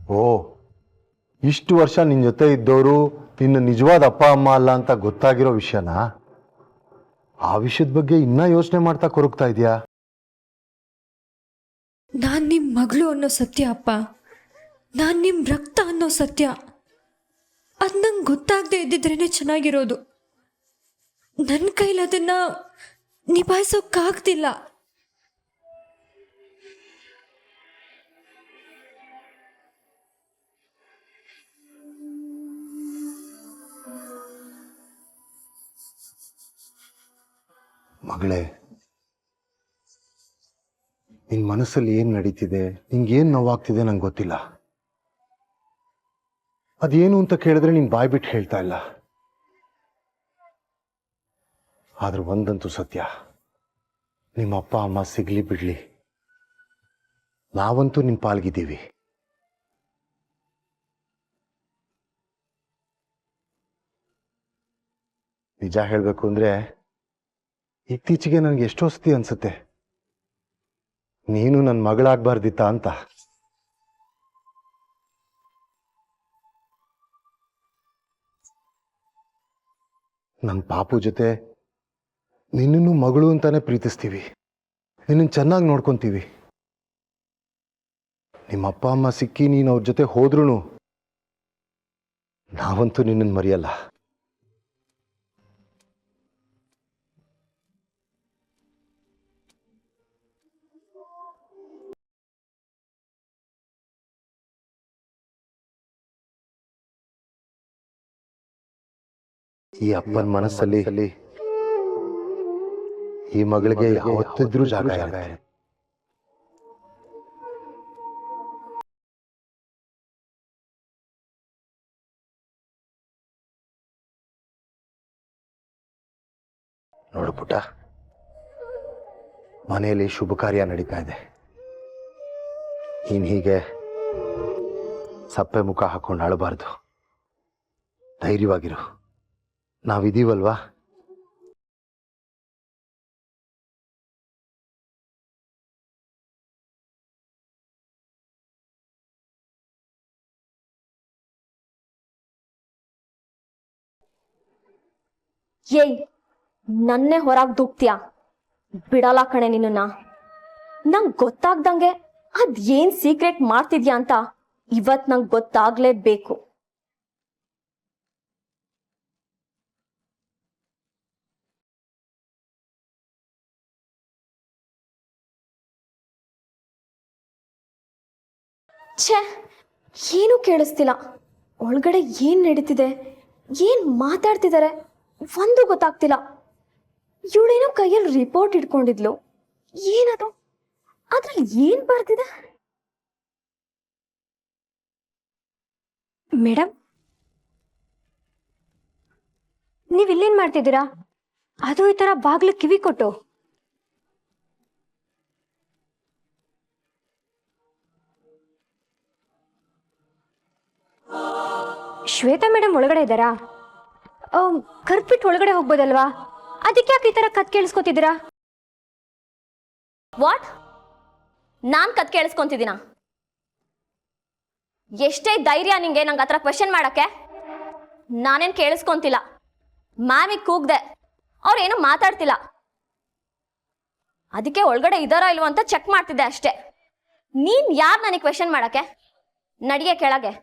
ಓ, ಇಷ್ಟು ವರ್ಷ ನಿನ್ನ ಜೊತೆ ಇದ್ದವರು ನಿನ್ನ ನಿಜವಾದ ಅಪ್ಪ ಅಮ್ಮ ಅಲ್ಲ ಅಂತ ಗೊತ್ತಾಗಿರೋ ವಿಷಯನ ಆ ವಿಷಯದ ಬಗ್ಗೆ ಇನ್ನೂ ಯೋಚನೆ ಮಾಡ್ತಾ ಕೊರಗ್ತಾ ಇದೆಯಾ? ನಾನು ನಿಮ್ಮ ಮಗಳು ಅನ್ನೋ ಸತ್ಯ ಅಪ್ಪ, ನಾನು ನಿಮ್ಮ ರಕ್ತ ಅನ್ನೋ ಸತ್ಯ, ಅದು ನಂಗೆ ಗೊತ್ತಾಗದೆ ಇದ್ದಿದ್ರೇ ಚೆನ್ನಾಗಿರೋದು. ನನ್ನ ಕೈಲಿ ಅದನ್ನ ನಿಭಾಯಿಸೋಕ್ಕಾಗ್ತಿಲ್ಲ. ಮಗಳೇ, ನಿನ್ನ ಮನಸ್ಸಲ್ಲಿ ಏನು ನಡೀತಿದೆ, ನಿಂಗೇನು ನೋವಾಗ್ತಿದೆ ನಂಗೆ ಗೊತ್ತಿಲ್ಲ. ಅದೇನು ಅಂತ ಕೇಳಿದ್ರೆ ನೀನು ಬಾಯ್ ಬಿಟ್ಟು ಹೇಳ್ತಾ ಇಲ್ಲ. ಆದ್ರೆ ಒಂದಂತೂ ಸತ್ಯ, ನಿಮ್ಮ ಅಪ್ಪ ಅಮ್ಮ ಸಿಗ್ಲಿ ಬಿಡ್ಲಿ, ನಾವಂತೂ ನಿಮ್ಮ ಪಾಲ್ಗಿದ್ದೀವಿ. ನಿಜ ಹೇಳಬೇಕು ಅಂದ್ರೆ ಇತ್ತೀಚೆಗೆ ನನಗೆ ಎಷ್ಟೋ ಸತಿ ಅನ್ಸುತ್ತೆ ನೀನು ನನ್ನ ಮಗಳಾಗಬಾರ್ದಿತ್ತ ಅಂತ. ನನ್ನ ಪಾಪು ಜೊತೆ ನಿನ್ನನ್ನು ಮಗಳು ಅಂತಾನೆ ಪ್ರೀತಿಸ್ತೀವಿ, ನಿನ್ನನ್ನು ಚೆನ್ನಾಗಿ ನೋಡ್ಕೊಂತೀವಿ. ನಿಮ್ಮ ಅಪ್ಪ ಅಮ್ಮ ಸಿಕ್ಕಿ ನೀನು ಅವ್ರ ಜೊತೆ ಹೋದ್ರೂ ನಾವಂತೂ ನಿನ್ನನ್ನು ಮರೆಯಲ್ಲ. ಈ ಅಪ್ಪನ ಮನಸ್ಸಲ್ಲಿ ಈ ಮಗಳಿಗೆ ಯಾವತ್ತಿದ್ರೂ ಜಾಗ ಇದೆ. ನೋಡು ಪುಟ್ಟ, ಮನೆಯಲ್ಲಿ ಶುಭ ಕಾರ್ಯ ನಡೀತಾ ಇದೆ. ನೀನ್ ಹೀಗೆ ಸಪ್ಪೆ ಮುಖ ಹಾಕೊಂಡು ಅಳಬಾರ್ದು. ಧೈರ್ಯವಾಗಿರು, ನಾವಿದೀವಲ್ವಾ? ಏಯ್, ನನ್ನೇ ಹೊರಗೆ ದೂಕ್ತಿಯಾ? ಬಿಡಲ್ಲ ಕಣೆ ನಿನ್ನ. ನಂಗೆ ಗೊತ್ತಾಗ್ದಂಗೆ ಅದೇನ್ ಸೀಕ್ರೆಟ್ ಮಾಡ್ತಿದ್ಯಾ ಅಂತ ಇವತ್ ನಂಗೆ ಗೊತ್ತಾಗ್ಲೇಬೇಕು. ಛೇ, ಏನೂ ಕೇಳಿಸ್ತಿಲ್ಲ. ಒಳಗಡೆ ಏನ್ ನಡೀತಿದೆ, ಏನ್ ಮಾತಾಡ್ತಿದ್ದಾರೆ ಒಂದು ಗೊತ್ತಾಗ್ತಿಲ್ಲ. ಇವಳೇನೋ ಕೈಯಲ್ಲಿ ರಿಪೋರ್ಟ್ ಇಟ್ಕೊಂಡಿದ್ಲು, ಏನದು? ಅದ್ರಲ್ಲಿ ಏನ್ ಬರ್ತಿದೆ? ಮೇಡಮ್, ನೀವಿಲ್ಲೇನ್ ಮಾಡ್ತಿದ್ದೀರಾ? ಅದು ಈ ಥರ ಬಾಗ್ಲು ಕಿವಿ ಕೊಟ್ಟು. ಶ್ವೇತಾ ಮೇಡಮ್ ಒಳಗಡೆ ಇದ್ದಾರಾ? ಕರ್ಪಿಟ್ ಒಳಗಡೆ ಹೋಗ್ಬೋದಲ್ವಾ? ಅದಕ್ಕೆ ಯಾಕೆ ಈ ಥರ ಕತ್ ಕೇಳಿಸ್ಕೊತಿದ್ದೀರಾ? ವಾಟ್? ನಾನ್ ಕತ್ ಕೇಳಿಸ್ಕೊಂತಿದ್ದೀನ? ಎಷ್ಟೇ ಧೈರ್ಯ ನಿಂಗೆ ನಂಗೆ ಹತ್ರ ಕ್ವೆಶನ್ ಮಾಡಕ್ಕೆ? ನಾನೇನ್ ಕೇಳಿಸ್ಕೊಂತಿಲ್ಲ. ಮ್ಯಾಮಿಗೆ ಕೂಗ್ದೆ, ಅವ್ರೇನು ಮಾತಾಡ್ತಿಲ್ಲ. ಅದಕ್ಕೆ ಒಳಗಡೆ ಇದಾರೋ ಇಲ್ವೋ ಅಂತ ಚೆಕ್ ಮಾಡ್ತಿದ್ದೆ ಅಷ್ಟೇ. ನೀನ್ ಯಾರು ನನಗೆ ಕ್ವೆಶನ್ ಮಾಡಕ್ಕೆ? ನಡಿಗೆ ಕೆಳಗೆ.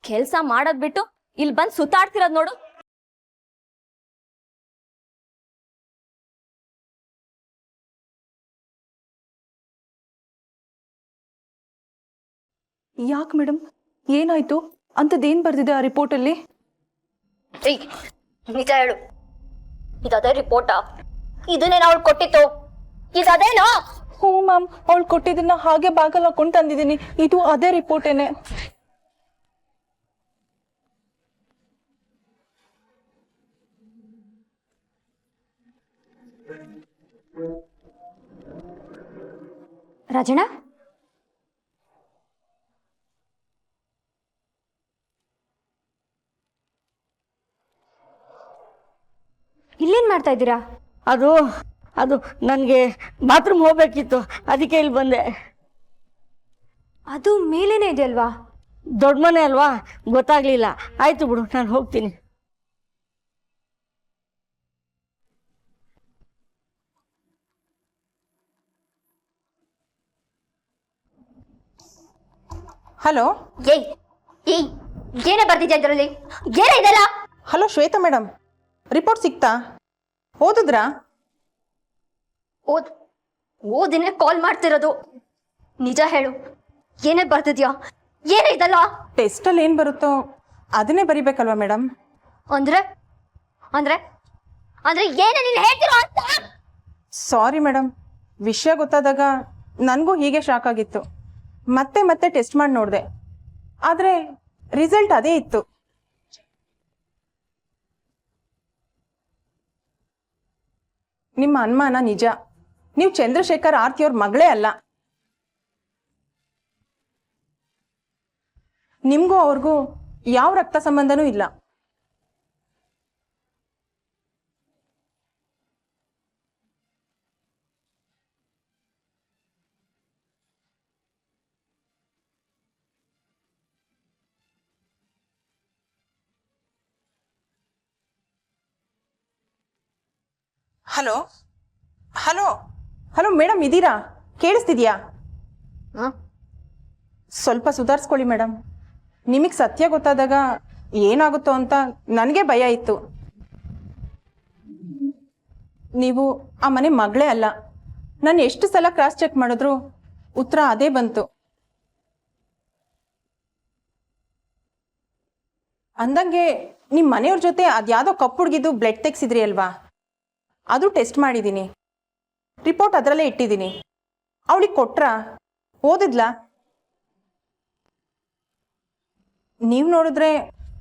ಕೆಲಸ ಮಾಡೋದ್ ಬಿಟ್ಟು ಇಲ್ಲಿ ಬಂದು ಸುತ್ತಾಡ್ತಿರೋದ್ ನೋಡು. ಯಾಕೆ ಮೇಡಮ್, ಏನಾಯ್ತು? ಅಂಥದ್ದೇನು ಬರ್ದಿದೆ ಆ ರಿಪೋರ್ಟಲ್ಲಿ? ನಿಜ ಹೇಳು, ಇದದೇ ರಿಪೋರ್ಟಾ? ಇದನ್ನೇನ ಅವಳು ಕೊಟ್ಟಿತ್ತು? ಇದದೇನೋ? ಹ್ಞೂ ಮ್ಯಾಮ್, ಅವಳು ಕೊಟ್ಟಿದ್ದನ್ನ ಹಾಗೆ ಬಾಗಲ್ ಹಾಕೊಂಡು ತಂದಿದ್ದೀನಿ. ಇದು ಅದೇ ರಿಪೋರ್ಟೇನೆ. ರಾಜಣ್ಣ, ಇಲ್ಲೇನ್ ಮಾಡ್ತಾ ಇದ್ದೀರಾ? ಅದು ನನಗೆ ಬಾತ್ರೂಮ್ ಹೋಗ್ಬೇಕಿತ್ತು, ಅದಕ್ಕೆ ಇಲ್ಲಿ ಬಂದೆ. ಅದು ಮೇಲೇನೆ ಇದೆ ಅಲ್ವಾ? ದೊಡ್ಡ ಮನೆ ಅಲ್ವಾ, ಗೊತ್ತಾಗ್ಲಿಲ್ಲ. ಆಯ್ತು ಬಿಡು, ನಾನು ಹೋಗ್ತೀನಿ. ಹಲೋ ಏಯ್ ಏಯ್ ಏನೇ ಬರ್ತಿದ್ಯಾ ಇದರಲ್ಲಿ? ಏನೇ ಇದೆಲ್ಲ? ಹಲೋ ಶ್ವೇತಾ ಮೇಡಮ್, ರಿಪೋರ್ಟ್ ಸಿಕ್ತಾ? ಓದಿದ್ರಾ? ಓದಿನೇ ಕಾಲ್ ಮಾಡ್ತಿರೋದು. ನಿಜ ಹೇಳು, ಏನೇ ಬರ್ತಿದ್ಯಾ? ಏನೇ ಇದೆಲ್ಲ? ಟೆಸ್ಟಲ್ಲಿ ಏನು ಬರುತ್ತೋ ಅದನ್ನೇ ಬರಿಬೇಕಲ್ವಾ ಮೇಡಮ್? ಅಂದ್ರೆ ಅಂದ್ರೆ ಅಂದ್ರೆ ಏನೇ ನೀನು ಹೇಳ್ತಿರೋ ಅಂತ? ಸಾರಿ ಮೇಡಮ್, ವಿಷಯ ಗೊತ್ತಾದಾಗ ನನಗೂ ಹೀಗೆ ಶಾಕ್ ಆಗಿತ್ತು. ಮತ್ತೆ ಮತ್ತೆ ಟೆಸ್ಟ್ ಮಾಡಿ ನೋಡಿದೆ, ಆದರೆ ರಿಸಲ್ಟ್ ಅದೇ ಇತ್ತು. ನಿಮ್ಮ ಅನುಮಾನ ನಿಜ. ನೀವು ಚಂದ್ರಶೇಖರ್ ಆರ್ತಿಯವ್ರ ಮಗಳೇ ಅಲ್ಲ. ನಿಮಗೂ ಅವ್ರಿಗೂ ಯಾವ ರಕ್ತ ಸಂಬಂಧನೂ ಇಲ್ಲ. ಹಲೋ ಹಲೋ ಹಲೋ ಮೇಡಮ್, ಇದ್ದೀರಾ? ಕೇಳಿಸ್ತಿದ್ಯಾ? ಸ್ವಲ್ಪ ಸುಧಾರಿಸ್ಕೊಳ್ಳಿ ಮೇಡಮ್. ನಿಮಗೆ ಸತ್ಯ ಗೊತ್ತಾದಾಗ ಏನಾಗುತ್ತೋ ಅಂತ ನನಗೆ ಭಯ ಇತ್ತು. ನೀವು ಆ ಮನೆ ಮಗಳೇ ಅಲ್ಲ. ನಾನು ಎಷ್ಟು ಸಲ ಕ್ರಾಸ್ ಚೆಕ್ ಮಾಡಿದ್ರು ಉತ್ತರ ಅದೇ ಬಂತು. ಅಂದಂಗೆ ನಿಮ್ಮ ಮನೆಯವ್ರ ಜೊತೆ ಅದ್ಯಾವುದೋ ಕಪ್ಪು ಹುಡುಗಿದ್ದು ಬ್ಲಡ್ ತೆಗ್ಸಿದ್ರಿ ಅಲ್ವಾ? ಅದು ಟೆಸ್ಟ್ ಮಾಡಿದ್ದೀನಿ, ರಿಪೋರ್ಟ್ ಅದರಲ್ಲೇ ಇಟ್ಟಿದ್ದೀನಿ. ಅವಳಿಗೆ ಕೊಟ್ರಾ? ಓದಿದ್ಲಾ? ನೀವು ನೋಡಿದ್ರೆ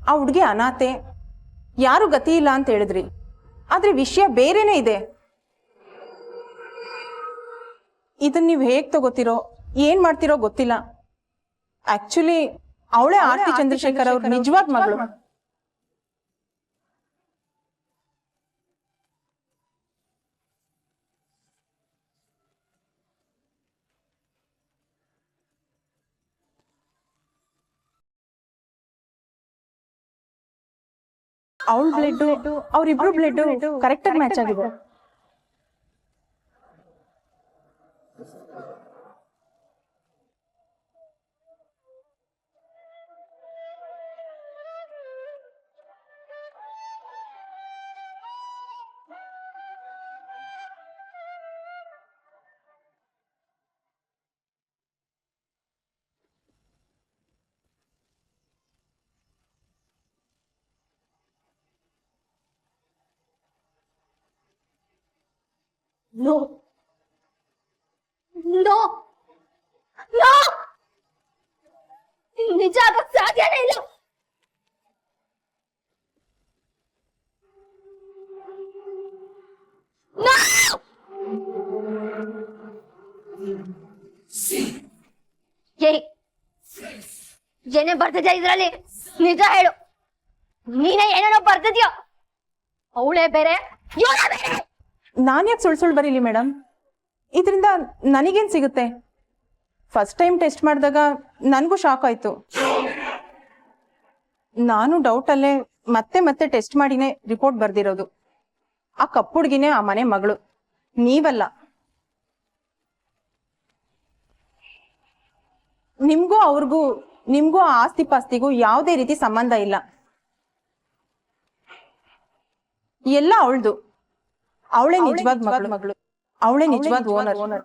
ಆ ಹುಡುಗಿ ಅನಾಥೆ, ಯಾರು ಗತಿ ಇಲ್ಲ ಅಂತ ಹೇಳಿದ್ರಿ. ಆದರೆ ವಿಷಯ ಬೇರೆನೇ ಇದೆ. ಇದನ್ನ ನೀವು ಹೇಗೆ ತಗೋತಿರೋ, ಏನು ಮಾಡ್ತಿರೋ ಗೊತ್ತಿಲ್ಲ. ಆ್ಯಕ್ಚುಲಿ ಅವಳೇ ಆರ್ತಿ ಚಂದ್ರಶೇಖರ್ ಅವ್ರ ನಿಜವಾದ ಮಗಳು. ಅವಳ ಬ್ಲಡ್ ಅವ್ರಿಬ್ರು ಬ್ಲಡ್ ಕರೆಕ್ಟಾಗಿ ಮ್ಯಾಚ್ ಆಗಿದೆ. ನೋ ನೋ ನೋ, ನಿಜ ಆಗಕ್ ಸಾಧ್ಯನೇ ಇಲ್ಲ. ನೋ! ಏನೇ ಬರ್ತಿದ್ಯಾ ಇದ್ರಲ್ಲಿ? ನಿಜ ಹೇಳು, ನೀನೇ ಏನೇನೋ ಬರ್ತಿದ್ಯಾ? ಅವಳೇ ಬೇರೆ, ಇವಳೇ ಬೇರೆ. ನಾನು ಯಾಕೆ ಸುಳ್ಳು ಬರೀಲಿ ಮೇಡಮ್? ಇದರಿಂದ ನನಗೇನು ಸಿಗುತ್ತೆ? ಫಸ್ಟ್ ಟೈಮ್ ಟೆಸ್ಟ್ ಮಾಡಿದಾಗ ನನಗೂ ಶಾಕ್ ಆಯಿತು. ನಾನು ಡೌಟಲ್ಲೇ ಮತ್ತೆ ಮತ್ತೆ ಟೆಸ್ಟ್ ಮಾಡಿನೇ ರಿಪೋರ್ಟ್ ಬರ್ದಿರೋದು. ಆ ಕಪ್ಪು ಹುಡುಗಿನೇ ಆ ಮನೆ ಮಗಳು, ನೀವಲ್ಲ. ನಿಮ್ಗೂ ಆ ಆಸ್ತಿ ಪಾಸ್ತಿಗೂ ಯಾವುದೇ ರೀತಿ ಸಂಬಂಧ ಇಲ್ಲ. ಎಲ್ಲ ಅವಳದು. ಅವಳೇ ನಿಜವಾದ ಮಗಳು, ಅವಳೇ ನಿಜವಾದ ಓನರ್.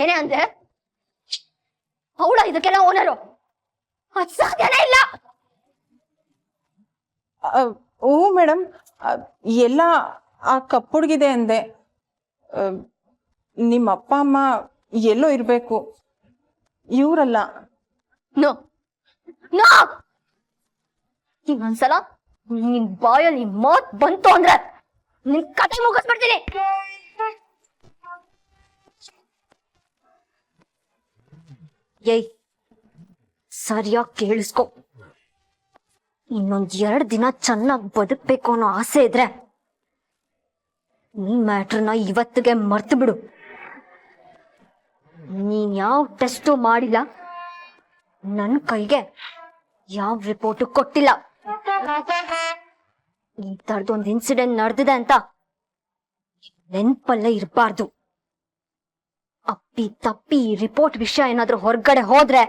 ಏನೇ ಅಂದೆ? ಅವಳ ಇದಕ್ಕೆಲ್ಲ ಓನರು? ಅದ್ ಸಾಧ್ಯನೇ ಇಲ್ಲ. ಓ ಮೇಡಮ್, ಎಲ್ಲ ಆ ಕಪ್ಪು ಹುಡುಗಿದೆ ಅಂದೆ. ನಿಮ್ಮ ಅಪ್ಪ ಅಮ್ಮ ಎಲ್ಲೋ ಇರಬೇಕು, ಇವರಲ್ಲ. ನೋ ನೋ, ಇನ್ನೊಂದ್ಸಲ ನಿನ್ ಬಾಯಲ್ಲಿ ಮಾತ್ ಬಂತು ಅಂದ್ರೆ ನಿನ್ ಕತೆ ಮುಗಿಸ್ಬಿಡ್ತೀನಿ. ಏಯ್ ಸರಿಯಾಗಿ ಕೇಳಿಸ್ಕೊ. ಇನ್ನೊಂದ್ 2 ದಿನ ಚೆನ್ನಾಗಿ ಬದುಕ್ಬೇಕು ಅನ್ನೋ ಆಸೆ ಇದ್ರೆ ಈ ಮ್ಯಾಟ್ರನ್ನ ಇವತ್ತಿಗೆ ಮರ್ತು ಬಿಡು. ನೀನ್ ಯಾವ ಟೆಸ್ಟು ಮಾಡಿಲ್ಲ, ನನ್ನ ಕೈಗೆ ಯಾವ ರಿಪೋರ್ಟು ಕೊಟ್ಟಿಲ್ಲ. ಈ ತರದೊಂದು ಇನ್ಸಿಡೆಂಟ್ ನಡೆದಿದೆ ಅಂತ ನೆನ್ಪಲ್ಲೇ ಇರಬಾರ್ದು. ಅಪ್ಪಿ ತಪ್ಪಿ ಈ ರಿಪೋರ್ಟ್ ವಿಷಯ ಏನಾದ್ರೂ ಹೊರಗಡೆ ಹೋದ್ರೆ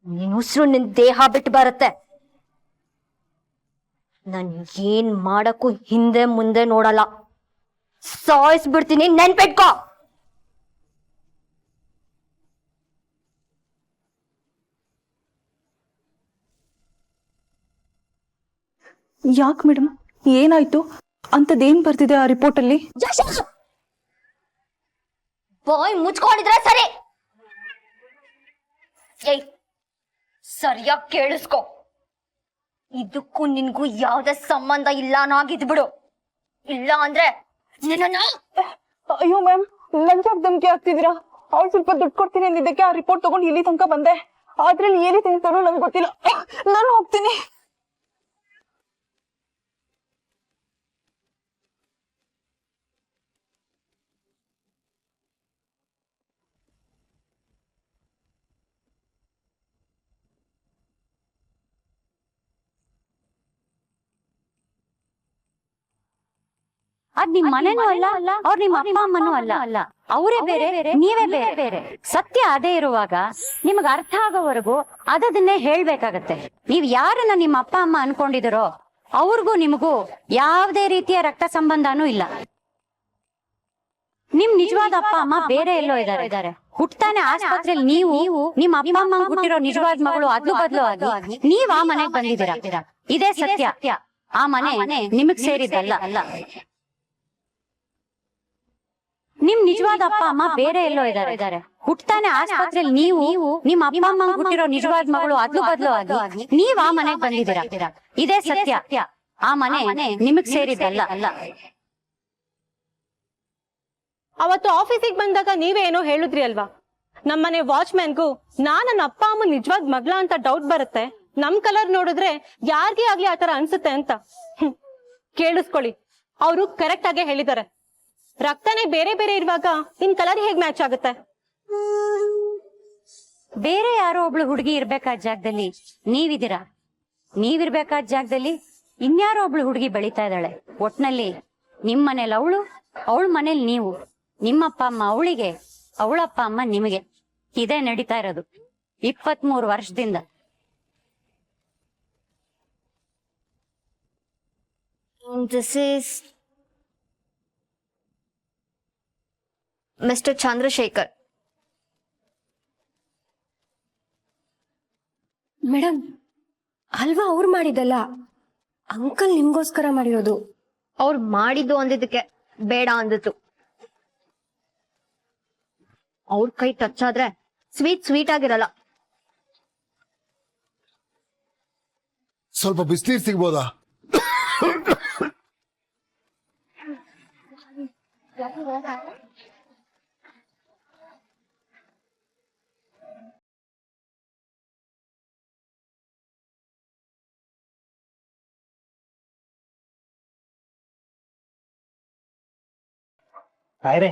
ನಿನ್ ಉಸಿರು ನಿನ್ ದೇಹ ಬಿಟ್ಟು ಬರುತ್ತೆ. ನನ್ ಏನ್ ಮಾಡಕ್ಕೂ ಹಿಂದೆ ಮುಂದೆ ನೋಡಲ್ಲ, ಸಾಯಿಸ್ಬಿಡ್ತೀನಿ, ನೆನ್ಪಿಟ್ಕೋ. ಯಾಕೆ ಮೇಡಮ್, ಏನಾಯ್ತು? ಅಂಥದ್ದೇನು ಬರ್ತಿದೆ ಆ ರಿಪೋರ್ಟಲ್ಲಿ? ಬಾಯ್ ಮುಚ್ಕೊಂಡಿದ್ರೆ ಸರಿ. ಏಯ್ ಸರಿಯಾಗಿ ಕೇಳಿಸ್ಕೊ. ಇದಕ್ಕೂ ನಿನ್ಗೂ ಯಾವ್ದೇ ಸಂಬಂಧ ಇಲ್ಲ ಅನ್ನೋಗಿದ್ಬಿಡು. ಇಲ್ಲ ಅಂದ್ರೆ ನಿನ್ನ ಅಯ್ಯೋ ಮ್ಯಾಮ್, ಲಂಚಾಕ್ ಧಮಕಿ ಆಗ್ತಿದ್ದೀರಾ? ಅವ್ಳು ಸ್ವಲ್ಪ ದುಡ್ಡು ಕೊಡ್ತೀನಿ ಅಂದಿದ್ದಕ್ಕೆ ಆ ರಿಪೋರ್ಟ್ ತಗೊಂಡು ಇಲ್ಲಿ ತನಕ ಬಂದೆ. ಅದ್ರಲ್ಲಿ ಏನಿದೆ ಅಂತಾನೂ ನಂಗೆ ಗೊತ್ತಿಲ್ಲ. ನಾನು ಹೋಗ್ತೀನಿ. ಅದ್ ನಿಮ್ ಮನೆನೂ ಅಲ್ಲ, ಅವ್ರ ನಿಮ್ಮ ಅಪ್ಪ ಅಮ್ಮನೂ ಅಲ್ಲ. ಅವರೇ ಬೇರೆ, ನೀವೇ ಬೇರೆ. ಸತ್ಯ ಅದೇ ಇರುವಾಗ ನಿಮಗ್ ಅರ್ಥ ಆಗೋವರೆಗೂ ಅದನ್ನೇ ಹೇಳ್ಬೇಕಾಗತ್ತೆ. ನೀವ್ ಯಾರನ್ನ ನಿಮ್ಮ ಅಪ್ಪ ಅಮ್ಮ ಅನ್ಕೊಂಡಿದಿರೋ ಅವ್ರಿಗೂ ನಿಮಗೂ ಯಾವ್ದೇ ರೀತಿಯ ರಕ್ತ ಸಂಬಂಧನೂ ಇಲ್ಲ. ನಿಮ್ ನಿಜವಾದ ಅಪ್ಪ ಅಮ್ಮ ಬೇರೆ ಎಲ್ಲೋ ಇದಾರೆ. ಹುಟ್ಟಾನೆ ಆಸ್ಪತ್ರೆಯಲ್ಲಿ ನೀವು ನಿಮ್ಮ ಅಪ್ಪ ಅಮ್ಮ ಹುಟ್ಟಿರೋ ನಿಜವಾದ ಮಗಳು ಅದ್ಲು ಬದ್ಲು ಆಗಿ ನೀವ್ ಆ ಮನೆಗ್ ಬಂದಿದ್ದೀರಾ. ಇದೇ ಸತ್ಯ. ಆ ಮನೆ ನಿಮಗ್ ಸೇರಿದ್ದಲ್ಲ. ನಿಮ್ ನಿಜವಾದ ಅಪ್ಪ ಅಮ್ಮ ಬೇರೆ ಎಲ್ಲೋ ಇದಾರೆ. ಹುಟ್ಟಾನೆ ಆಸ್ಪತ್ರೆಯಲ್ಲಿ ನೀವು ನಿಮ್ಮ ಅಪ್ಪ ಅಮ್ಮ ಹುಟ್ಟಿರೋ ನಿಜವಾದ ಮಗಳು ಅದ್ಲು ಬದ್ಲು ಆಗಿ ನೀವ್ ಆ ಮನೆಗ್ ಬಂದಿದ್ದೀರಾ. ಇದೇ ಸತ್ಯ. ಆ ಮನೆ ನಿಮಗ್ ಸೇರಿದ್ದಲ್ಲ. ಅವತ್ತು ಆಫೀಸಿಗೆ ಬಂದಾಗ ನೀವೇ ಏನೋ ಹೇಳಿದ್ರಿ ಅಲ್ವಾ, ನಮ್ಮನೆ ವಾಚ್ಮ್ಯಾನ್ಗೂ ನನ್ನ ಅಪ್ಪ ಅಮ್ಮ ನಿಜವಾದ ಮಗ್ಳ ಅಂತ ಡೌಟ್ ಬರುತ್ತೆ, ನಮ್ ಕಲರ್ ನೋಡಿದ್ರೆ ಯಾರಿಗೇ ಆಗ್ಲಿ ಆತರ ಅನ್ಸುತ್ತೆ ಅಂತ. ಕೇಳಿಸ್ಕೊಳ್ಳಿ, ಅವರು ಕರೆಕ್ಟ್ ಆಗೇ ಹೇಳಿದ್ದಾರೆ. ರಕ್ತನೇ ಬೇರೆ ಬೇರೆ ಇರುವಾಗ ನಿಮ್ ಕಲರ್ ಹೇಗ್ ಮ್ಯಾಚ್ ಆಗುತ್ತೆ? ಬೇರೆ ಯಾರೋ ಒಬ್ಳು ಹುಡುಗಿ ಇರ್ಬೇಕಾದ ಜಾಗದಲ್ಲಿ ನೀವಿದ್ದೀರಾ. ನೀವಿರ್ಬೇಕಾದ ಜಾಗದಲ್ಲಿ ಇನ್ಯಾರೋ ಒಬ್ಳು ಹುಡುಗಿ ಬೆಳೀತಾ ಇದ್ದಾಳೆ. ಒಟ್ನಲ್ಲಿ ನಿಮ್ ಮನೇಲಿ ಅವಳ ಮನೇಲಿ ನೀವು. ನಿಮ್ಮಪ್ಪ ಅಮ್ಮ ಅವಳಿಗೆ, ಅವಳಪ್ಪ ಅಮ್ಮ ನಿಮಗೆ. ಇದೇ ನಡೀತಾ ಇರೋದು 23 ವರ್ಷದಿಂದ. This is mister Chandrashekhar. Madam, ಅಲ್ವಾ ಅವ್ರು ಮಾಡಿದಲ್ಲ, ಅಂಕಲ್ ನಿಮ್ಗೋಸ್ಕರ ಮಾಡಿರೋದು. ಅವ್ರು ಮಾಡಿದ್ದು ಅಂದಿದ್ದಕ್ಕೆ ಬೇಡ ಅಂದಿತ್ತು. ಅವ್ರ ಕೈ ಟಚ್ ಆದ್ರೆ ಸ್ವೀಟ್ ಆಗಿರಲ್ಲ. ಸ್ವಲ್ಪ ಬಿಸಿನೀರು ಸಿಗ್ಬೋದಾ? ಕಾಯ್ರೆ,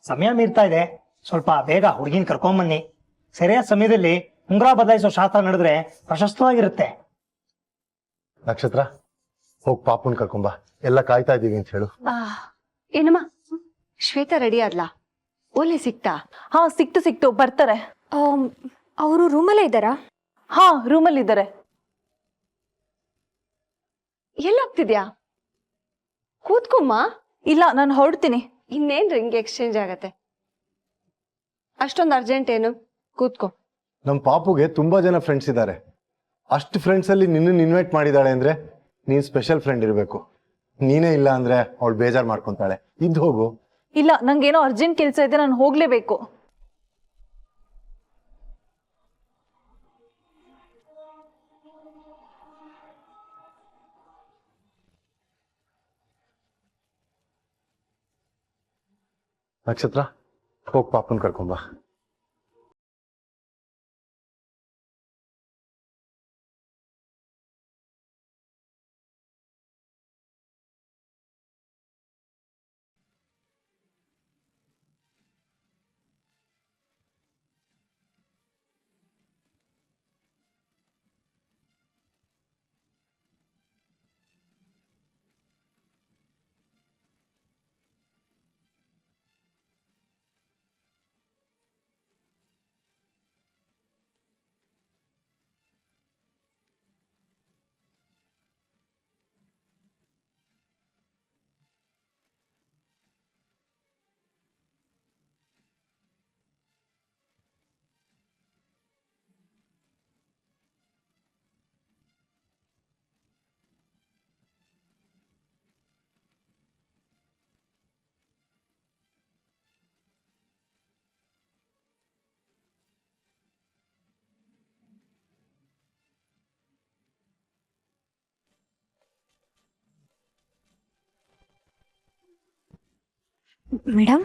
ಸಮಯ ಮೀರ್ತಾ ಇದೆ, ಸ್ವಲ್ಪ ಬೇಗ ಹುಡುಗಿನ ಕರ್ಕೊಂಬನ್ನಿ. ಸರಿಯಾದ ಸಮಯದಲ್ಲಿ ಉಂಗುರ ಬದಲಾಯಿಸೋ ಶಾಸ್ತ್ರ ನಡೆದ್ರೆ ಪ್ರಶಸ್ತವಾಗಿರುತ್ತೆ. ನಕ್ಷತ್ರ, ಹೋಗ್ ಪಾಪುನ್ ಕರ್ಕೊಂಬ, ಎಲ್ಲ ಕಾಯ್ತಾ ಇದೀವಿ ಅಂತ ಹೇಳು. ಏನಮ್ಮ, ಶ್ವೇತಾ ರೆಡಿ ಆದ್ಲಾ? ಓಲೆ ಸಿಕ್ತಾ? ಹಾ, ಸಿಕ್ತು ಬರ್ತಾರೆ. ಅವರು ರೂಮಲ್ಲೇ ಇದ್ದಾರಾ? ಹಾ, ರೂಮಲ್ಲಿ ಇದ್ದಾರೆ. ಎಲ್ಲೋಗ್ತಿದ್ಯಾ? ಕೂತ್ಕೊಮ್ಮ. ಇಲ್ಲ, ನಾನು ಹೊರಡ್ತೀನಿ. ಇನ್ನೇನ್ ರಿಂಗ್ ಎಕ್ಸ್ಚೇಂಜ್ ಆಗತ್ತೆ? ಅಷ್ಟೊಂದು ಅರ್ಜೆಂಟ್ ಏನು? ಕೂತ್ಕೋ. ನಮ್ ಪಾಪುಗೆ ತುಂಬಾ ಜನ ಫ್ರೆಂಡ್ಸ್ ಇದ್ದಾರೆ. ಅಷ್ಟು ಫ್ರೆಂಡ್ಸ್ ಅಲ್ಲಿ ನಿನ್ನ ಇನ್ವೈಟ್ ಮಾಡಿದಾಳೆ ಅಂದ್ರೆ ನೀನ್ ಸ್ಪೆಷಲ್ ಫ್ರೆಂಡ್ ಇರಬೇಕು. ನೀನೇ ಇಲ್ಲ ಅಂದ್ರೆ ಅವಳು ಬೇಜಾರ್ ಮಾಡ್ಕೊಂತಾಳೆ. ಇದ್ದು ಹೋಗು. ಇಲ್ಲ, ನಂಗೇನೋ ಅರ್ಜೆಂಟ್ ಕೆಲಸ ಇದೆ, ನಾನು ಹೋಗ್ಲೇಬೇಕು. ನಕ್ಷತ್ರ, ಹೋಗ್ ಪಾಪುನ್ ಕರ್ಕೊಂಬ. ಮೇಡಮ್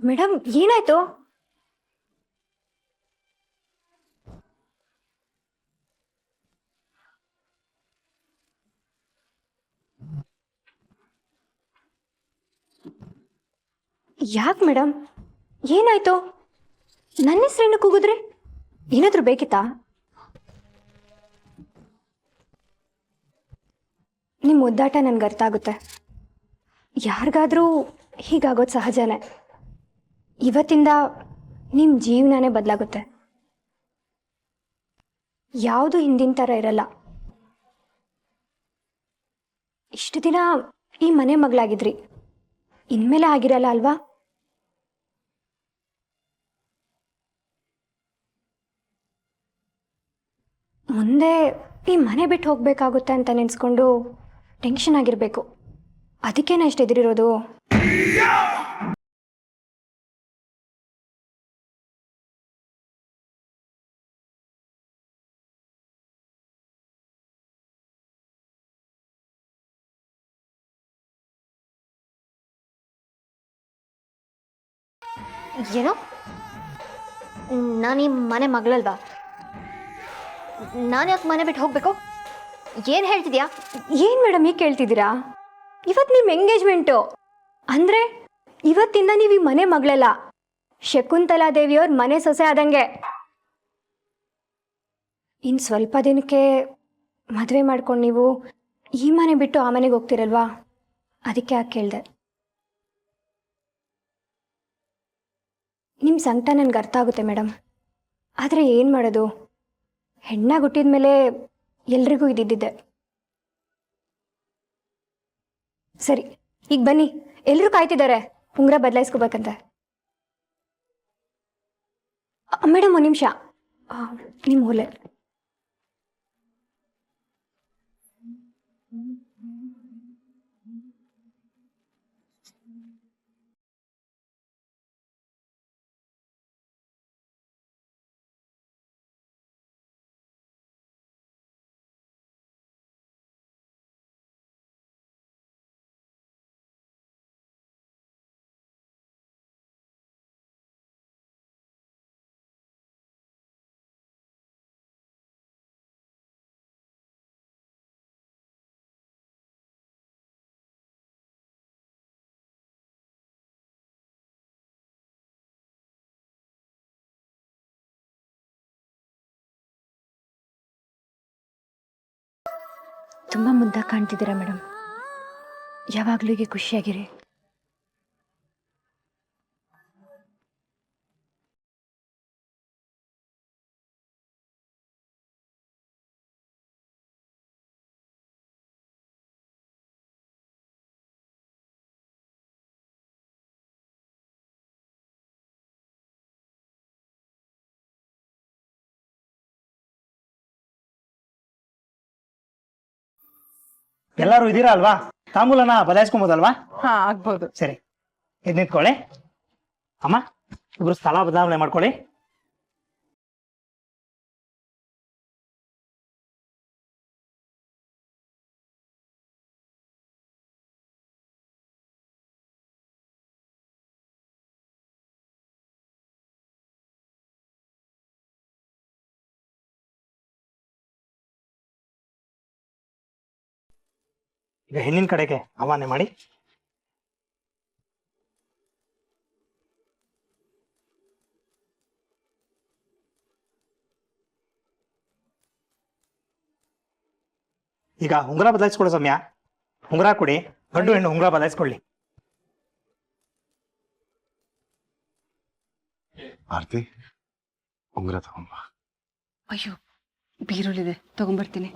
ಮೇಡಮ್ ಏನಾಯ್ತು? ಯಾಕೆ ಮೇಡಮ್ ಏನಾಯ್ತು? ನನ್ನ ಹೆಸರೇನು ಕೂಗಿದ್ರಿ? ಏನಾದರೂ ಬೇಕಿತ್ತಾ? ನಿಮ್ಮ ಒದ್ದಾಟ ನನ್ಗೆ ಅರ್ಥ ಆಗುತ್ತೆ. ಯಾರಿಗಾದರೂ ಹೀಗಾಗೋದು ಸಹಜನೇ. ಇವತ್ತಿಂದ ನಿಮ್ಮ ಜೀವನನೇ ಬದಲಾಗುತ್ತೆ. ಯಾವುದು ಹಿಂದಿನ ಥರ ಇರಲ್ಲ. ಇಷ್ಟು ದಿನ ಈ ಮನೆ ಮಗಳಾಗಿದ್ರಿ, ಇನ್ಮೇಲೆ ಆಗಿರಲ್ಲ ಅಲ್ವಾ? ಮುಂದೆ ಈ ಮನೆ ಬಿಟ್ಟು ಹೋಗಬೇಕಾಗುತ್ತೆ ಅಂತ ನೆನೆಸ್ಕೊಂಡು ಟೆನ್ಷನ್ ಆಗಿರಬೇಕು. ಅದಕ್ಕೆ ನಾ ಇಷ್ಟು ಎದುರಿರೋದು. ಏನೋ ನಾನು ಈ ಮನೆ ಮಗಳಲ್ವಾ? ನಾನು ಯಾಕೆ ಮನೆ ಬಿಟ್ಟು ಹೋಗ್ಬೇಕು? ಏನು ಹೇಳ್ತಿದ್ಯಾ? ಏನು ಮೇಡಮ್ ಈಗ ಕೇಳ್ತಿದ್ದೀರಾ? ಇವತ್ತು ನಿಮ್ಮ ಎಂಗೇಜ್ಮೆಂಟು ಅಂದರೆ ಇವತ್ತಿಂದ ನೀವು ಈ ಮನೆ ಮಗಳಲ್ಲ, ಶಕುಂತಲಾ ದೇವಿಯವ್ರ ಮನೆ ಸೊಸೆ ಆದಂಗೆ. ಇನ್ನು ಸ್ವಲ್ಪ ದಿನಕ್ಕೆ ಮದುವೆ ಮಾಡ್ಕೊಂಡು ನೀವು ಈ ಮನೆ ಬಿಟ್ಟು ಆ ಮನೆಗೆ ಹೋಗ್ತಿರಲ್ವಾ, ಅದಕ್ಕೆ ಯಾಕೆ ಕೇಳಿದೆ. ನಿಮ್ಮ ಸಂಕಟ ನನಗೆ ಅರ್ಥ ಆಗುತ್ತೆ ಮೇಡಮ್. ಆದರೆ ಏನು ಮಾಡೋದು, ಹೆಣ್ಣಾಗಿ ಹುಟ್ಟಿದ ಮೇಲೆ ಎಲ್ರಿಗೂ ಇದ್ದಿದ್ದೆ. ಸರಿ, ಈಗ ಬನ್ನಿ, ಎಲ್ಲರೂ ಕಾಯ್ತಿದ್ದಾರೆ ಉಂಗುರ ಬದಲಾಯಿಸ್ಕೋಬೇಕಂತೆ. ಮೇಡಮ್ ಒಂದು ನಿಮಿಷ, ನಿಮ್ಮ ಓಲೆ. ತುಂಬ ಮುದ್ದಾಗಿ ಕಾಣ್ತಿದ್ದೀರಾ ಮೇಡಮ್. ಯಾವಾಗಲೂ ಹೀಗೆ ಖುಷಿಯಾಗಿರಿ. ಎಲ್ಲರೂ ಇದೀರಾ ಅಲ್ವಾ? ತಾಂಬೂಲನ ಬದಲಾಯಿಸ್ಕೊಬೋದಲ್ವಾ? ಹಾ ಆಗ್ಬೋದು. ಸರಿ, ಎದ್ ನಿಂತ್ಕೊಳ್ಳಿ. ಅಮ್ಮ, ಇಬ್ರು ಸ್ಥಳ ಬದಲಾವಣೆ ಮಾಡ್ಕೊಳ್ಳಿ. ಈಗ ಹೆಣ್ಣಿನ ಕಡೆಗೆ ಆಹ್ವಾನ ಮಾಡಿ. ಈಗ ಉಂಗುರ ಬದಲಾಯಿಸ್ಕೊಳ್ಳೋ ಸಮಯ. ಉಂಗುರ ಕೊಡಿ, ಗಂಡು ಹೆಣ್ಣು ಉಂಗುರ ಬದಲಾಯಿಸ್ಕೊಳ್ಳಿ. ಆರ್ತಿ, ಉಂಗುರ ತಗೊಂಬ. ಅಯ್ಯೋ, ಬೀರುಳಿದೆ, ತಗೊಂಬರ್ತೀನಿ.